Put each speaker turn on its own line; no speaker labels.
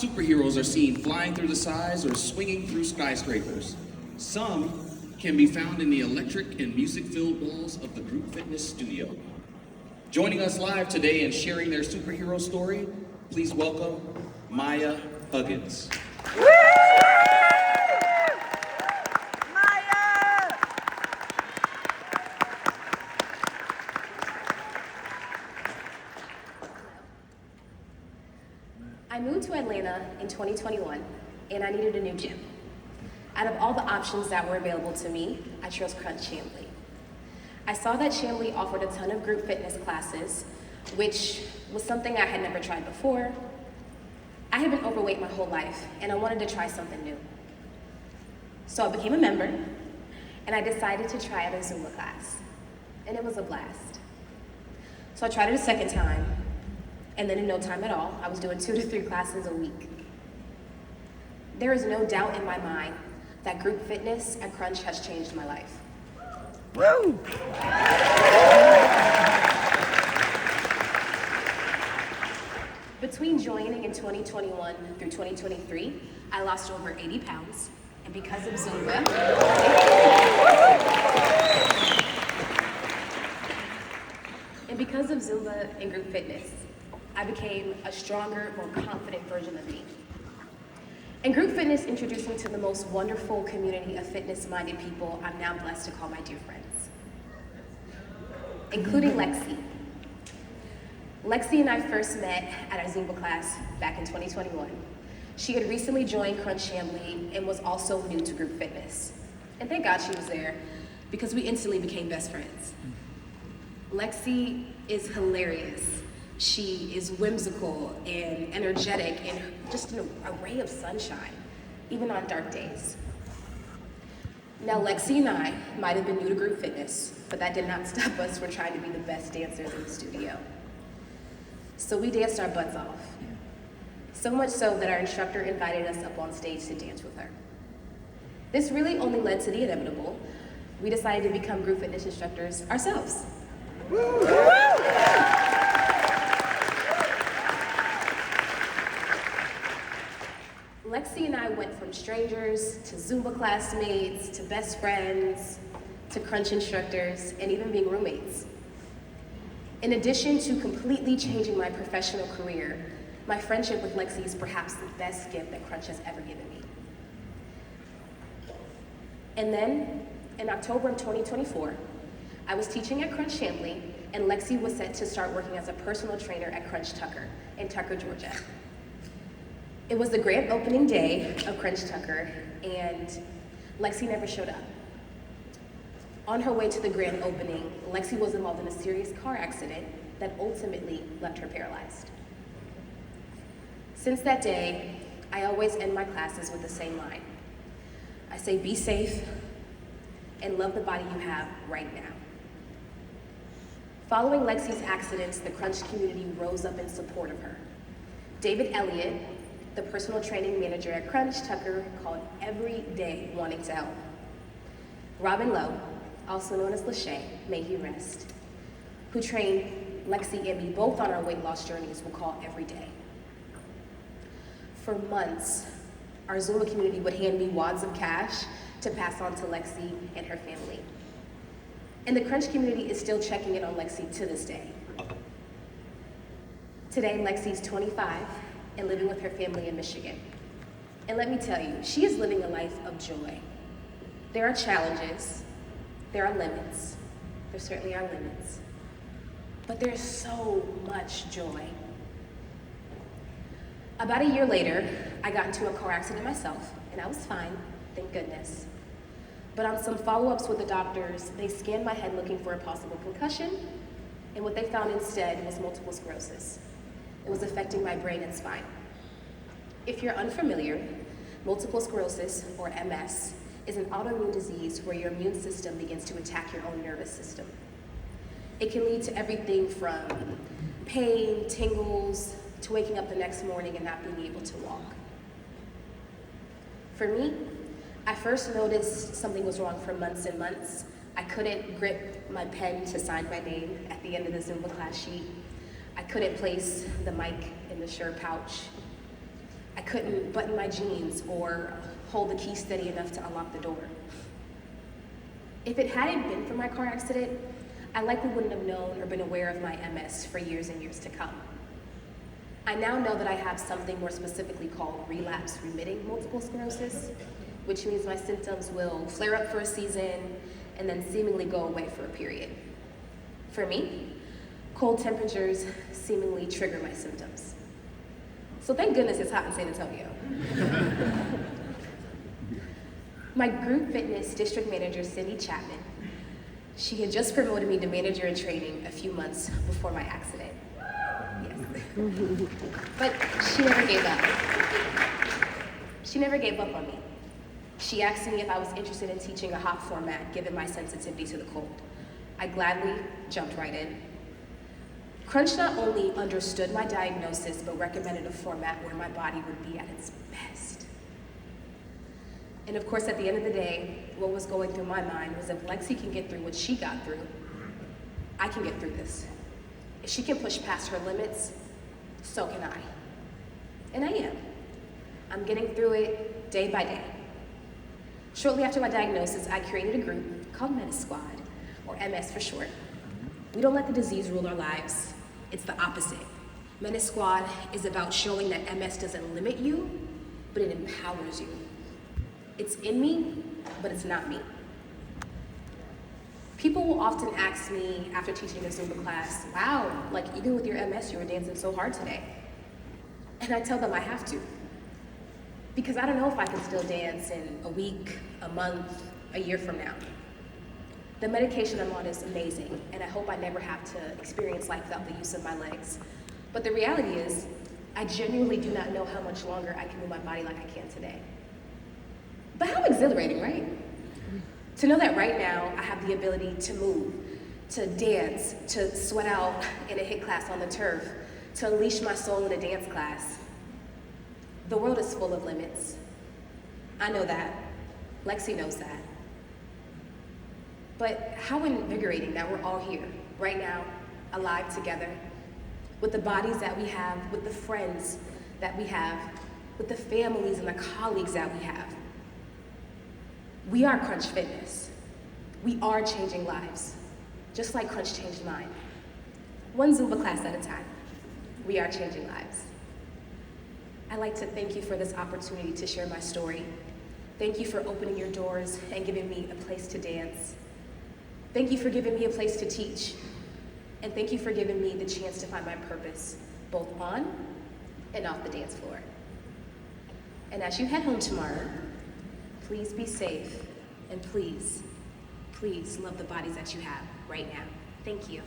superheroes are seen flying through the skies or swinging through skyscrapers. Some can be found in the electric and music-filled walls of the Group Fitness studio. Joining us live today and sharing their superhero story, please welcome Maya Huggins.
I moved to Atlanta in 2021, and I needed a new gym. Out of all the options that were available to me, I chose Crunch Chambly. I saw that Chambly offered a ton of group fitness classes, which was something I had never tried before. I had been overweight my whole life, and I wanted to try something new. So I became a member, and I decided to try out a Zumba class, and it was a blast. So I tried it a second time, and then in no time at all, I was doing 2 to 3 classes a week. There is no doubt in my mind that group fitness at Crunch has changed my life.
Woo!
Between joining in 2021 through 2023, I lost over 80 pounds, and because of Zumba, and group fitness, I became a stronger, more confident version of me. And group fitness introduced me to the most wonderful community of fitness-minded people I'm now blessed to call my dear friends, including Lexi. Lexi and I first met at our Zumba class back in 2021. She had recently joined Crunch Chambly and was also new to group fitness. And thank God she was there, because we instantly became best friends. Lexi is hilarious. She is whimsical and energetic and just a ray of sunshine, even on dark days. Now, Lexi and I might have been new to group fitness, but that did not stop us from trying to be the best dancers in the studio. So we danced our butts off. So much so that our instructor invited us up on stage to dance with her. This really only led to the inevitable. We decided to become group fitness instructors ourselves. Lexi and I went from strangers to Zumba classmates to best friends to Crunch instructors and even being roommates. In addition to completely changing my professional career, my friendship with Lexi is perhaps the best gift that Crunch has ever given me. And then, in October of 2024, I was teaching at Crunch Chambly, and Lexi was set to start working as a personal trainer at Crunch Tucker in Tucker, Georgia. It was the grand opening day of Crunch Tucker, and Lexi never showed up. On her way to the grand opening, Lexi was involved in a serious car accident that ultimately left her paralyzed. Since that day, I always end my classes with the same line. I say, be safe and love the body you have right now. Following Lexi's accidents, the Crunch community rose up in support of her. David Elliott, the personal training manager at Crunch Tucker, called every day wanting to help. Robin Lowe, also known as Lachey, may he rest, who trained Lexi and me both on our weight loss journeys, will call every day. For months, our Zumba community would hand me wads of cash to pass on to Lexi and her family. And the Crunch community is still checking in on Lexi to this day. Today, Lexi's 25 and living with her family in Michigan. And let me tell you, she is living a life of joy. There are challenges, there are limits, there certainly are limits, but there's so much joy. About a year later, I got into a car accident myself, and I was fine, thank goodness. But on some follow-ups with the doctors, they scanned my head looking for a possible concussion, and what they found instead was multiple sclerosis. It was affecting my brain and spine. If you're unfamiliar, multiple sclerosis, or MS, is an autoimmune disease where your immune system begins to attack your own nervous system. It can lead to everything from pain, tingles, to waking up the next morning and not being able to walk. For me, I first noticed something was wrong for months and months. I couldn't grip my pen to sign my name at the end of the Zumba class sheet. I couldn't place the mic in the shirt pouch. I couldn't button my jeans or hold the key steady enough to unlock the door. If it hadn't been for my car accident, I likely wouldn't have known or been aware of my MS for years and years to come. I now know that I have something more specifically called relapse-remitting multiple sclerosis, which means my symptoms will flare up for a season and then seemingly go away for a period. For me, cold temperatures seemingly trigger my symptoms. So thank goodness it's hot in San Antonio. My group fitness district manager, Cindy Chapman, she had just promoted me to manager in training a few months before my accident. Yes. But she never gave up. She never gave up on me. She asked me if I was interested in teaching a hot format given my sensitivity to the cold. I gladly jumped right in. Crunch not only understood my diagnosis, but recommended a format where my body would be at its best. And of course, at the end of the day, what was going through my mind was if Lexi can get through what she got through, I can get through this. If she can push past her limits, so can I. And I am. I'm getting through it day by day. Shortly after my diagnosis, I created a group called Menace Squad, or MS for short. We don't let the disease rule our lives. It's the opposite. Menace Squad is about showing that MS doesn't limit you, but it empowers you. It's in me, but it's not me. People will often ask me after teaching a Zumba class, wow, like even with your MS, you were dancing so hard today. And I tell them I have to. Because I don't know if I can still dance in a week, a month, a year from now. The medication I'm on is amazing, and I hope I never have to experience life without the use of my legs. But the reality is, I genuinely do not know how much longer I can move my body like I can today. But how exhilarating, right? To know that right now I have the ability to move, to dance, to sweat out in a HIIT class on the turf, to unleash my soul in a dance class. The world is full of limits. I know that. Lexi knows that. But how invigorating that we're all here, right now, alive together, with the bodies that we have, with the friends that we have, with the families and the colleagues that we have. We are Crunch Fitness. We are changing lives, just like Crunch changed mine. One Zumba class at a time. We are changing lives. I'd like to thank you for this opportunity to share my story. Thank you for opening your doors and giving me a place to dance. Thank you for giving me a place to teach. And thank you for giving me the chance to find my purpose, both on and off the dance floor. And as you head home tomorrow, please be safe, and please, please love the bodies that you have right now. Thank you.